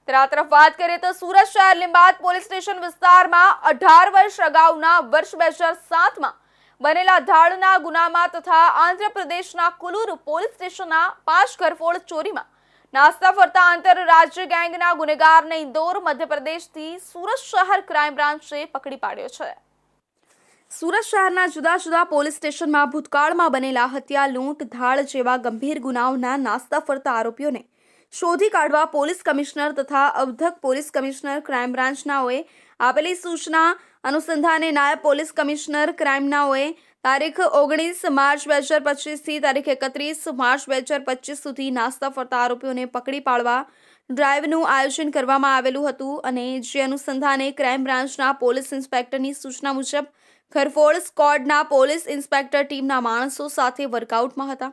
ત્યારે આ તરફ વાત કરીએ તો સુરત શહેર લીંબાદ પોલીસ સ્ટેશન વિસ્તારમાં 18 વર્ષ અગાઉના વર્ષ 2007માં બનેલા ધાડના ગુનામાં તથા આંધ્રપ્રદેશના કુલુરુ પોલીસ સ્ટેશનના 5 ઘરફોડ ચોરીમાં નાસ્તા ફરતા આંતરરાજ્ય ગેંગના ગુનેગારને ઇન્દોર મધ્યપ્રદેશથી સુરત શહેર ક્રાઇમ બ્રાન્ચે પકડી પાડ્યો છે। સુરત શહેરના જુદા જુદા પોલીસ સ્ટેશનમાં ભૂતકાળમાં બનેલા હત્યા, લૂંટ, ધાડ જેવા ગંભીર ગુનાઓના નાસ્તા ફરતા આરોપીઓને શોધી કાઢવા પોલીસ કમિશનર તથા અવધક પોલીસ કમિશનર ક્રાઇમ બ્રાન્ચનાઓએ આપેલી સૂચના અનુસંધાને નાયબ પોલીસ કમિશનર ક્રાઇમનાઓએ તારીખ 19 માર્ચ 2025 થી તારીખ 31 માર્ચ 2025 સુધી નાસ્તા ફરતા આરોપીઓને પકડી પાડવા ડ્રાઇવનું આયોજન કરવામાં આવેલું હતું અને જે અનુસંધાને ક્રાઇમ બ્રાન્ચના પોલીસ ઇન્સ્પેક્ટરની સૂચના મુજબ ઘરફોડ સ્ક્વોડના પોલીસ ઇન્સ્પેક્ટર ટીમના માણસો સાથે વર્કઆઉટમાં હતા।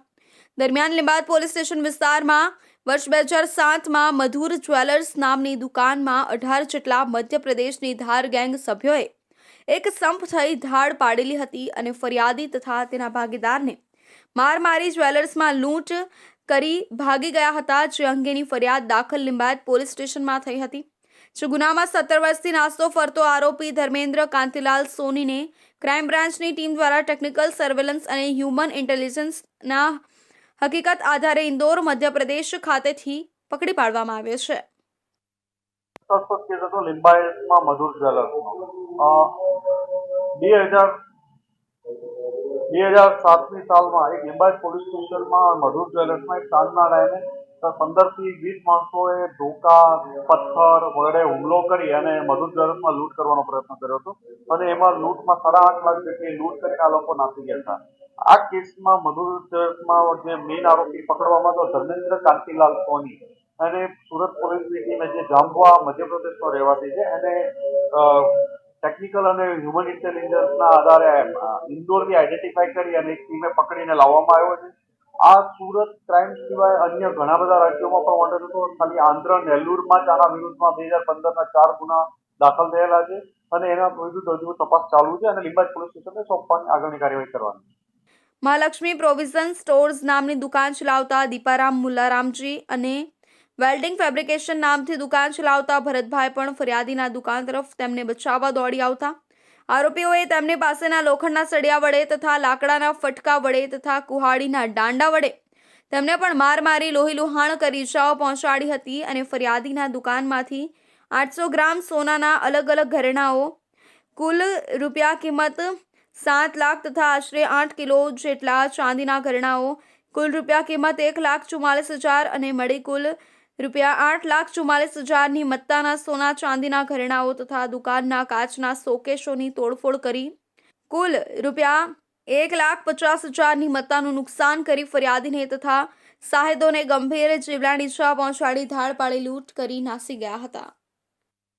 દરમિયાન લીંબાદ પોલીસ સ્ટેશન વિસ્તારમાં વર્ષ 2007માં મધુર જ્વેલર્સ નામની દુકાનમાં 18 જેટલા મધ્યપ્રદેશની ધાર ગેંગ સભ્યોએ એક સંપ થઈ ધાડ પાડેલી હતી અને ફરિયાદી તથા તેના ભાગીદારને મારી જ્વેલર્સમાં લૂંટ કરી ભાગી ગયા હતા, જે અંગેની ફરિયાદ દાખલ લીંબાદ પોલીસ સ્ટેશનમાં થઈ હતી। જે ગુનામાં 17 વર્ષથી નાસ્તો ફરતો આરોપી ધર્મેન્દ્ર કાંતિલાલ સોનીને ક્રાઇમ બ્રાન્ચની ટીમ દ્વારા ટેકનિકલ સર્વેલન્સ અને હ્યુમન ઇન્ટેલિજન્સના હકીકત આધારે ઇન્દોર મધ્યપ્રદેશ ખાતેથી પકડી પાડવામાં આવ્યો છે। લીંબાયતમાં મધુર જ્વેલર્સનો 2007ની સાલમાં એક લીંબાયત પોલીસ સ્ટેશનમાં મધુર જ્વેલર્સમાં એક સાંજના ટાઈમે 15 થી 20 માણસોએ ધોકા, પથ્થર વડે હુમલો કરી અને મધુર જ્વેલર્સમાં લૂંટ કરવાનો પ્રયત્ન કર્યો હતો અને એમાં લૂંટમાં 8.5 લાખ જેટલી લૂંટ કરીને આ લોકો નાસી ગયા હતા। આ કેસમાં મધુર જ્વેલર્સમાં જે મેઇન આરોપી પકડવામાં તો ધર્મેન્દ્ર કાંતિલાલ સોની અને સુરત પોલીસની ટીમે જે જાંબુઆ મધ્યપ્રદેશનો રહેવાસી છે એને ટેકનિકલ અને હ્યુમન ઇન્ટેલિજન્સના આધારે ઇન્દોરથી આઈડેન્ટિફાઈ કરી અને એક ટીમે પકડીને લાવવામાં આવ્યો છે। આ સુરત ક્રાઇમ સિવાય અન્ય ઘણા બધા રાજ્યોમાં પણ વોન્ટેડ હતો। ખાલી આંધ્ર નેલ્લુરમાં જ આના વિરુદ્ધમાં 2015ના 4 ગુના દાખલ થયેલા છે અને એના વિરુદ્ધ હજુ તપાસ ચાલુ છે અને લીંબાયત પોલીસ સ્ટેશનને સોંપવાની આગળની કાર્યવાહી કરવાની છે। મહાલક્ષ્મી પ્રોવિઝન સ્ટોર્સ નામની દુકાન ચલાવતા દીપારામ મુલ્લારામજી અને વેલ્ડિંગ ફેબ્રિકેશન નામથી દુકાન ચલાવતા ભરતભાઈ પણ ફરિયાદીના દુકાન તરફ તેમને બચાવવા દોડી આવતા આરોપીઓએ તેમની પાસેના લોખંડના સળિયા વડે તથા લાકડાના ફટકા વડે તથા કુહાડીના દાંડા વડે તેમને પણ મારી લોહીલુહાણ કરી ઈજાઓ પહોંચાડી હતી અને ફરિયાદીના દુકાનમાંથી 800 ગ્રામ સોનાના અલગ અલગ ઘરેણાઓ, કુલ રૂપિયા કિંમત 7 લાખ તથા આશરે 8 કિલો જેટલા ચાંદીના ઘરેણાઓ, કુલ રૂપિયા કિંમત 1,44,000 અને મળી કુલ રૂપિયા 8,44,000ની મત્તાના સોના ચાંદીના ઘરેણાઓ તથા દુકાનના કાચના શોકેશોની તોડફોડ કરી કુલ રૂપિયા 1,50,000ની મત્તાનું નુકસાન કરી ફરિયાદીને તથા સાહેદોને ગંભીર જીવલેણ ઈજા પહોંચાડી ધાડ પાડી લૂંટ કરી નાસી ગયા હતા।